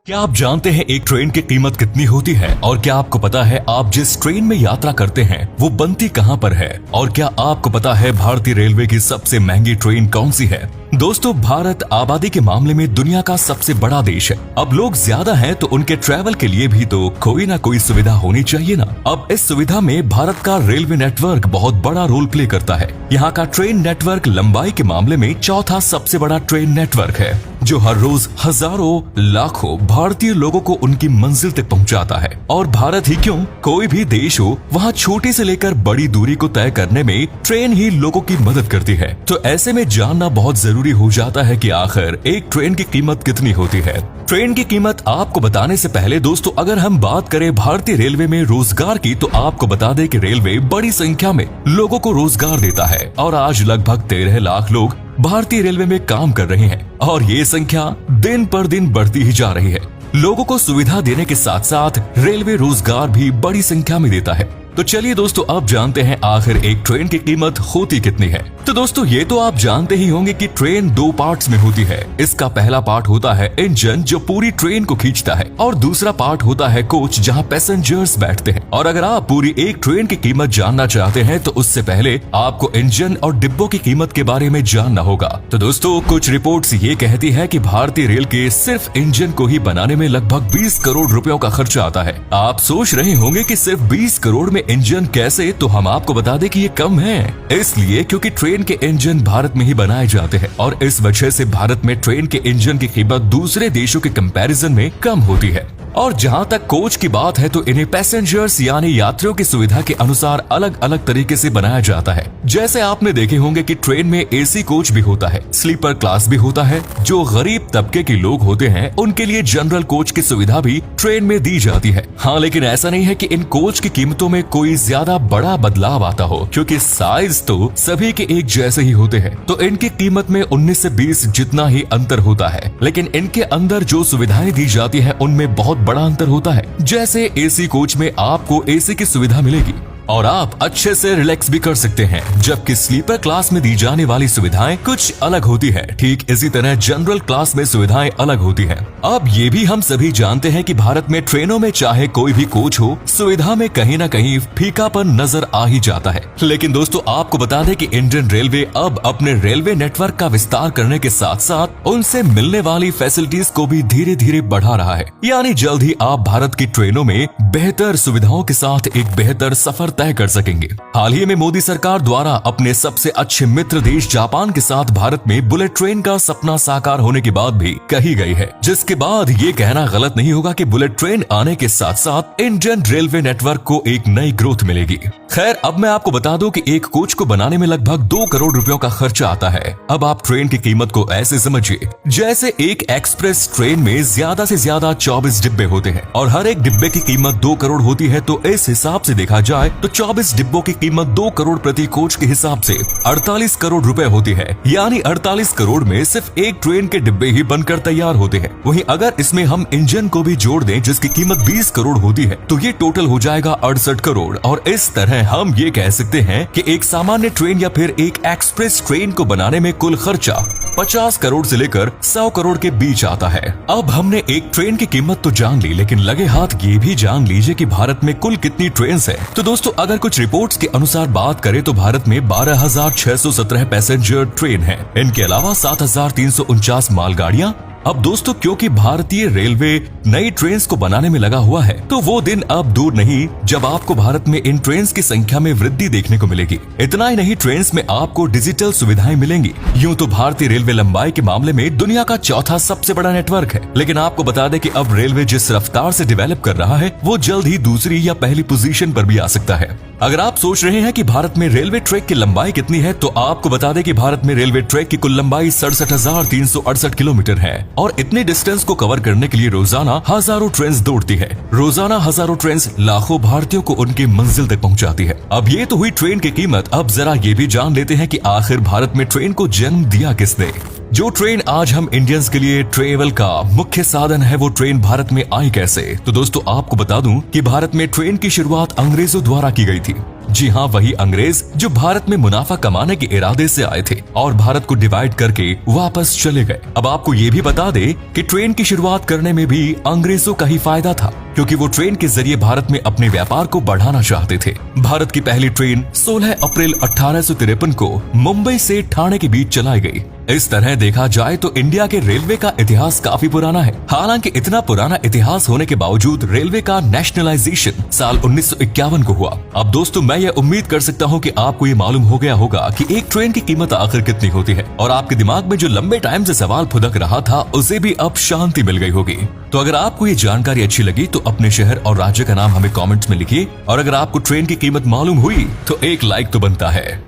क्या आप जानते हैं एक ट्रेन की कीमत कितनी होती है? और क्या आपको पता है आप जिस ट्रेन में यात्रा करते हैं वो बनती कहां पर है? और क्या आपको पता है भारतीय रेलवे की सबसे महंगी ट्रेन कौन सी है? दोस्तों, भारत आबादी के मामले में दुनिया का सबसे बड़ा देश है। अब लोग ज्यादा हैं तो उनके ट्रैवल के लिए भी तो कोई ना कोई सुविधा होनी चाहिए ना। अब इस सुविधा में भारत का रेलवे नेटवर्क बहुत बड़ा रोल प्ले करता है। यहाँ का ट्रेन नेटवर्क लंबाई के मामले में चौथा सबसे बड़ा ट्रेन नेटवर्क है, जो हर रोज हजारों लाखों भारतीय लोगों को उनकी मंजिल तक पहुंचाता है। और भारत ही क्यों, कोई भी देश हो, वहाँ छोटी से लेकर बड़ी दूरी को तय करने में ट्रेन ही लोगों की मदद करती है। तो ऐसे में जानना बहुत जरूरी हो जाता है कि आखिर एक ट्रेन की कीमत कितनी होती है। ट्रेन की कीमत आपको बताने से पहले दोस्तों, अगर हम बात करें भारतीय रेलवे में रोजगार की, तो आपको बता दें कि रेलवे बड़ी संख्या में लोगों को रोजगार देता है और आज लगभग 13 लाख लोग भारतीय रेलवे में काम कर रहे हैं और ये संख्या दिन पर दिन बढ़ती ही जा रही है। लोगों को सुविधा देने के साथ साथ रेलवे रोजगार भी बड़ी संख्या में देता है। तो चलिए दोस्तों, अब जानते हैं आखिर एक ट्रेन की कीमत होती कितनी है। तो दोस्तों, ये तो आप जानते ही होंगे कि ट्रेन दो पार्ट्स में होती है। इसका पहला पार्ट होता है इंजन, जो पूरी ट्रेन को खींचता है, और दूसरा पार्ट होता है कोच, जहां पैसेंजर्स बैठते हैं। और अगर आप पूरी एक ट्रेन की कीमत जानना चाहते हैं तो उससे पहले आपको इंजन और डिब्बों की कीमत के बारे में जानना होगा। तो दोस्तों, कुछ रिपोर्ट्स ये कहती है कि भारतीय रेल के सिर्फ इंजन को ही बनाने में लगभग 20 करोड़ रुपयों का खर्चा आता है। आप सोच रहे होंगे कि सिर्फ 20 करोड़ में इंजन कैसे? तो हम आपको बता दें कि ये कम है, इसलिए क्योंकि ट्रेन के इंजन भारत में ही बनाए जाते हैं और इस वजह से भारत में ट्रेन के इंजन की कीमत दूसरे देशों के कंपैरिजन में कम होती है। और जहां तक कोच की बात है तो इन्हें पैसेंजर्स यानी यात्रियों की सुविधा के अनुसार अलग अलग तरीके से बनाया जाता है। जैसे आपने देखे होंगे कि ट्रेन में एसी कोच भी होता है, स्लीपर क्लास भी होता है। जो गरीब तबके के लोग होते हैं उनके लिए जनरल कोच की सुविधा भी ट्रेन में दी जाती है। हाँ, लेकिन ऐसा नहीं है कि इन कोच की कीमतों में कोई ज्यादा बड़ा बदलाव आता हो, क्योंकि साइज तो सभी के एक जैसे ही होते हैं। तो इनकी कीमत में 19 से 20 जितना ही अंतर होता है, लेकिन इनके अंदर जो सुविधाएं दी जाती है उनमें बहुत बड़ा अंतर होता है। जैसे एसी कोच में आपको एसी की सुविधा मिलेगी और आप अच्छे से रिलैक्स भी कर सकते हैं, जबकि स्लीपर क्लास में दी जाने वाली सुविधाएं कुछ अलग होती है। ठीक इसी तरह जनरल क्लास में सुविधाएं अलग होती हैं। अब ये भी हम सभी जानते हैं कि भारत में ट्रेनों में चाहे कोई भी कोच हो, सुविधा में कहीं न कहीं फीकापन नजर आ ही जाता है। लेकिन दोस्तों, आपको बता दें कि इंडियन रेलवे अब अपने रेलवे नेटवर्क का विस्तार करने के साथ साथ उनसे मिलने वाली फैसिलिटीज को भी धीरे धीरे बढ़ा रहा है। यानी जल्द ही आप भारत की ट्रेनों में बेहतर सुविधाओं के साथ एक बेहतर सफर तय कर सकेंगे। हाल ही में मोदी सरकार द्वारा अपने सबसे अच्छे मित्र देश जापान के साथ भारत में बुलेट ट्रेन का सपना साकार होने की बात भी कही गई है, जिसके बाद ये कहना गलत नहीं होगा कि बुलेट ट्रेन आने के साथ साथ इंडियन रेलवे नेटवर्क को एक नई ग्रोथ मिलेगी। खैर, अब मैं आपको बता दूं कि एक कोच को बनाने में लगभग 2 करोड़ रुपयों का खर्चा आता है। अब आप ट्रेन की कीमत को ऐसे समझिए, जैसे एक एक्सप्रेस ट्रेन में ज्यादा से ज्यादा 24 डिब्बे होते हैं और हर एक डिब्बे की कीमत 2 करोड़ होती है। तो इस हिसाब से देखा जाए तो 24 डिब्बों की कीमत 2 करोड़ प्रति कोच के हिसाब से 48 करोड़ रुपए होती है। यानी 48 करोड़ में सिर्फ एक ट्रेन के डिब्बे ही बनकर तैयार होते हैं। वहीं अगर इसमें हम इंजन को भी जोड़ दें, जिसकी कीमत 20 करोड़ होती है, तो ये टोटल हो जाएगा 68 करोड़। और इस तरह हम ये कह सकते हैं कि एक सामान्य ट्रेन या फिर एक एक्सप्रेस ट्रेन को बनाने में कुल खर्चा 50 करोड़ से लेकर 100 करोड़ के बीच आता है। अब हमने एक ट्रेन की कीमत तो जान ली, लेकिन लगे हाथ ये भी जान लीजिए कि भारत में कुल कितनी ट्रेन है। तो दोस्तों, अगर कुछ रिपोर्ट्स के अनुसार बात करें तो भारत में 12,617 पैसेंजर ट्रेन है। इनके अलावा 7,349 मालगाड़ियां। अब दोस्तों, क्योंकि भारतीय रेलवे नई ट्रेन्स को बनाने में लगा हुआ है, तो वो दिन अब दूर नहीं जब आपको भारत में इन ट्रेन्स की संख्या में वृद्धि देखने को मिलेगी। इतना ही नहीं, ट्रेन्स में आपको डिजिटल सुविधाएं मिलेंगी। यूं तो भारतीय रेलवे लंबाई के मामले में दुनिया का चौथा सबसे बड़ा नेटवर्क है, लेकिन आपको बता दें कि अब रेलवे जिस रफ्तार से डेवलप कर रहा है, वो जल्द ही दूसरी या पहली पोजीशन पर भी आ सकता है। अगर आप सोच रहे हैं कि भारत में रेलवे ट्रैक की लंबाई कितनी है, तो आपको बता दें कि भारत में रेलवे ट्रैक की कुल लंबाई 67,368 किलोमीटर है और इतने डिस्टेंस को कवर करने के लिए रोजाना हजारों ट्रेन दौड़ती है। रोजाना हजारों ट्रेन लाखों भारतीयों को उनकी मंजिल तक पहुंचाती है। अब ये तो हुई ट्रेन की कीमत। अब जरा ये भी जान लेते हैं कि आखिर भारत में ट्रेन को जन्म दिया किसने। जो ट्रेन आज हम इंडियंस के लिए ट्रेवल का मुख्य साधन है, वो ट्रेन भारत में आई कैसे? तो दोस्तों आपको बता दूं कि भारत में ट्रेन की शुरुआत अंग्रेजों द्वारा की गई थी। जी हाँ, वही अंग्रेज जो भारत में मुनाफा कमाने के इरादे से आए थे और भारत को डिवाइड करके वापस चले गए। अब आपको ये भी बता दे कि ट्रेन की शुरुआत करने में भी अंग्रेजों का ही फायदा था, क्योंकि वो ट्रेन के जरिए भारत में अपने व्यापार को बढ़ाना चाहते थे। भारत की पहली ट्रेन 16 अप्रैल 1853 को मुंबई से ठाणे के बीच चलाई गई। इस तरह देखा जाए तो इंडिया के रेलवे का इतिहास काफी पुराना है। हालांकि इतना पुराना इतिहास होने के बावजूद रेलवे का नेशनलाइजेशन साल 1951 को हुआ। अब दोस्तों मैं ये उम्मीद कर सकता हूँ कि आपको ये मालूम हो गया होगा कि एक ट्रेन की कीमत आखिर कितनी होती है, और आपके दिमाग में जो लंबे टाइम से सवाल फुदक रहा था उसे भी अब शांति मिल गई होगी। तो अगर आपको ये जानकारी अच्छी लगी तो अपने शहर और राज्य का नाम हमें कमेंट्स में लिखिए, और अगर आपको ट्रेन की कीमत मालूम हुई तो एक लाइक तो बनता है।